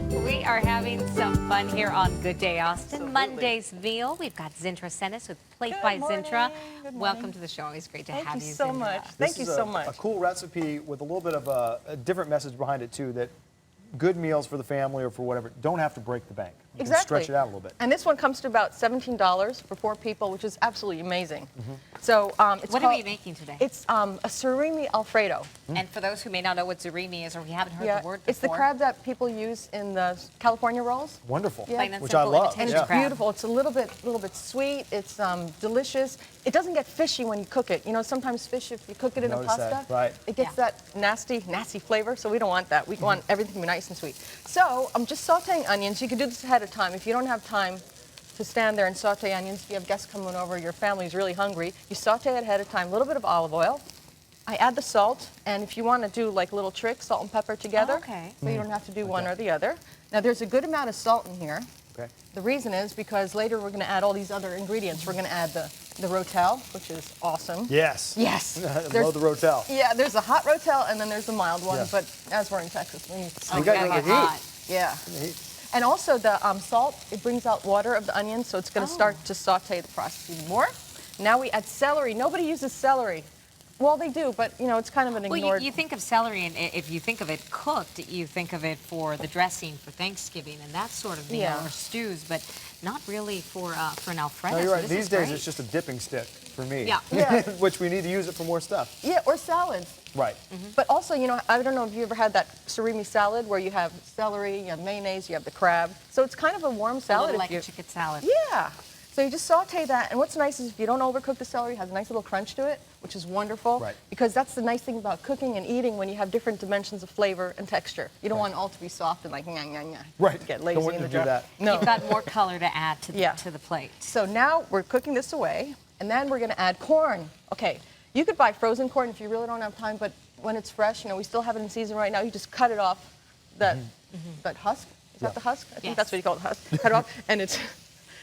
We are having some fun here on Good Day Austin. Absolutely. Monday's meal. We've got Zintra Senes with Plate by Zintra. Good morning. Welcome to the show. Always great to have you, Thank you so Zintra. much. Thank you so much. A cool recipe with a little bit of a different message behind it too, that good meals for the family or for whatever don't have to break the bank. You can Exactly. stretch it out a little bit. And this one comes to about $17 for 4 people, which is absolutely amazing. So it's What are we making today? It's a Surimi Alfredo. And for those who may not know what Surimi is, or we haven't heard the word before. It's the crab that people use in the California rolls. Wonderful. Yeah. Plain and Which I simple love. And imitation it's crab. beautiful. It's a little bit sweet. It's delicious. It doesn't get fishy when you cook it. You know, sometimes fish, if you cook it in a Notice pasta, that, right. it gets that nasty flavor. So we don't want that. We want everything to be nice and sweet. So I'm just sautéing onions. You can do this ahead of time. If you don't have time to stand there and saute onions, if you have guests coming over, your family's really hungry, you saute it ahead of time. A little bit of olive oil. I add the salt, and if you want to do like a little trick, salt and pepper together. Oh, okay. So you don't have to do one or the other. Now there's a good amount of salt in here. Okay. The reason is because later we're going to add all these other ingredients. We're going to add the Rotel, which is awesome. Yes. Yes. I love the Rotel. Yeah, there's a hot Rotel and then there's the mild one, Yeah. but as we're in Texas, we need to Oh, You got gotta the get heat. hot. Yeah. The heat. And also the salt, it brings out water of the onion, so it's going to start to saute the process even more. Now we add celery. Nobody uses celery. Well, they do, but you know, it's kind of an ignored. Well, you think of celery, and if you think of it cooked, you think of it for the dressing for Thanksgiving and that sort of meal, Yeah. or stews, but not really for an Alfredo. No, you're so right. this These is days great. it's just a dipping stick for me. Yeah. Yeah. Which we need to use it for more stuff. Yeah, or salads. Right. But also, you know, I don't know if you ever had that surimi salad where you have celery, you have mayonnaise, you have the crab. So it's kind of a warm a salad. little if like a chicken salad. Yeah. So you just saute that, and what's nice is if you don't overcook the celery, it has a nice little crunch to it, which is wonderful. Right. Because that's the nice thing about cooking and eating when you have different dimensions of flavor and texture. You don't want it all to be soft and like Right. get Don't lazy want in you the to do jar. that. No. You've got more color to add to the, Yeah. to the plate. So now we're cooking this away, and then we're going to add corn. Okay, you could buy frozen corn if you really don't have time, but when it's fresh, you know, we still have it in season right now, you just cut it off, that husk. Is that the husk? I think Yes. that's what you call it, husk. Cut it off, and it's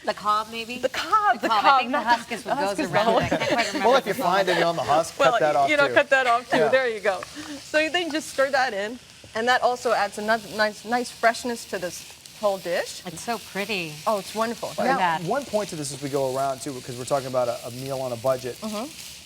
The cob, maybe? the cob, the cob. I think the not husk is what the husk goes is the around whole- it. I can't quite remember. Well, if you the cob. find any on the husk, Well, cut that off you know, too. cut that off too. Yeah. There you go. So you then just stir that in, and that also adds another nice freshness to this whole dish. It's so pretty. Oh, it's wonderful. Look at that. One point to this as we go around too, because we're talking about a meal on a budget.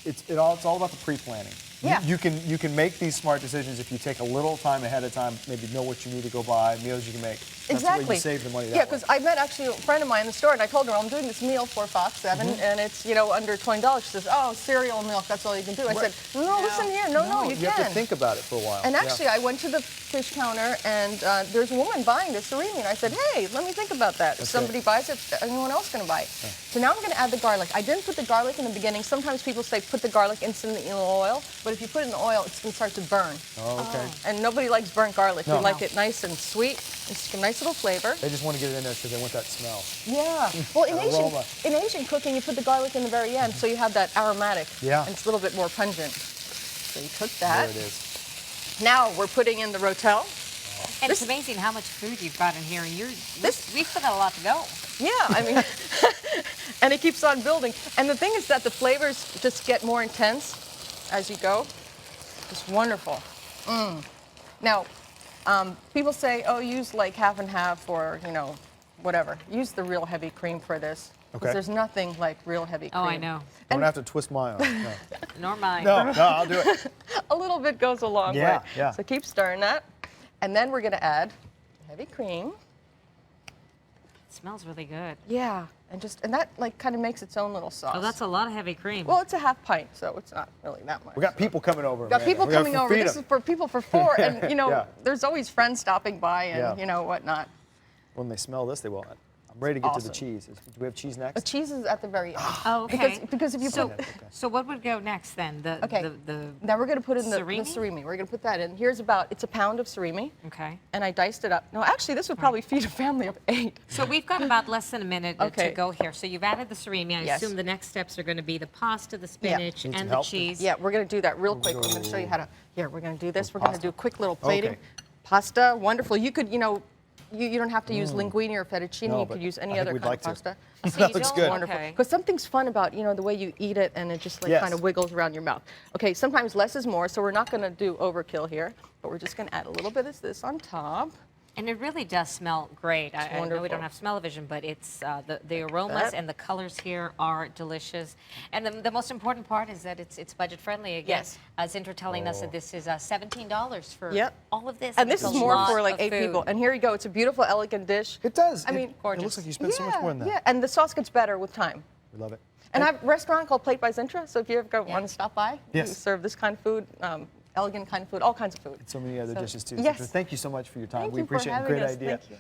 It's all about the pre-planning. Yeah. You can make these smart decisions if you take a little time ahead of time, maybe know what you need to go buy, meals you can make. That's Exactly. the way you save the money that Yeah, way. because I met actually a friend of mine in the store, and I told her I'm doing this meal for Fox 7, and it's, you know, under $20. She says, "Oh, cereal and milk, that's all you can do." I said, "No, listen here, no, you you can." have to think about it for a while. And Yeah. actually, I went to the fish counter, and there's a woman buying this surimi, and I said, "Hey, let me think about that. If somebody buys it, anyone else going to buy it?" So now I'm going to add the garlic. I didn't put the garlic in the beginning. Sometimes people say put the garlic instantly in the oil, but if you put it in the oil, it's going to start to burn. Oh, okay. And nobody likes burnt garlic. No. We like it nice and sweet. It's a nice little flavor. They just want to get it in there because they want that smell. Yeah. Well, in Aroma. Asian cooking, you put the garlic in the very end, so you have that aromatic. Yeah. And it's a little bit more pungent. So you cook that. There it is. Now we're putting in the Rotel. And it's amazing how much food you've got in here. And we've still got a lot to go. Yeah, I mean, and it keeps on building. And the thing is that the flavors just get more intense as you go. It's wonderful. Now, people say, oh, use like half and half or, you know, whatever. Use the real heavy cream for this. Because Okay. there's nothing like real heavy cream. Oh, I know. Don't have to twist my arm. No. Nor mine. No, I'll do it. A little bit goes a long Yeah, way. yeah. So keep stirring that. And then we're going to add heavy cream. It smells really good. Yeah, and that like kind of makes its own little sauce. Oh, that's a lot of heavy cream. Well, it's a half pint, so it's not really that much. We got people coming over. We got people coming over. This is for people for 4, and you know, Yeah. there's always friends stopping by, and Yeah. you know whatnot. When they smell this, they will. I'm ready to get to the Awesome. cheese. Do we have cheese The next? cheese is at the very end. Oh, okay. Because if you so, put, so what would go next then? The, okay, the now we're going to put in the surimi? surimi. We're going to put that in. It's a pound of surimi, Okay. and I diced it up. No, actually, this would probably feed a family of 8. So we've got about less than a minute Okay. to go here. So you've added the surimi. I Yes. assume the next steps are going to be the pasta, the spinach, Need some and the help? cheese. Yeah, we're going to do that real quick. I'm going to show you how to. Here, we're going to do this. We're going to pasta. do a quick little plating. Okay. Pasta, wonderful. You could, you know, You don't have to use linguine or fettuccine. No, You but could use I any think other we'd kind like of to. pasta. That looks good. Wonderful. Okay. Because something's fun about, the way you eat it and it just like Yes. kind of wiggles around your mouth. Okay, sometimes less is more, so we're not going to do overkill here, but we're just going to add a little bit of this on top. And it really does smell great. I know we wonderful. don't have smell-o-vision, but it's the aromas that. and the colors here are delicious. And the most important part is that it's budget-friendly. Again, Yes. Zinter telling us that this is $17 for Yep. all of this. And this it's is a more lot for like of 8 food. people. And here you go. It's a beautiful, elegant dish. It does. I mean, it looks like you spent so much more than that. Yeah, and the sauce gets better with time. We love it. And I have a restaurant called Plate by Zintra, so if you ever want to stop by, Yes. we serve this kind of food, elegant kind of food, all kinds of food. So many other dishes too. Yes. So thank you so much for your time. Thank We you for appreciate it. having Great us. idea. Thank you.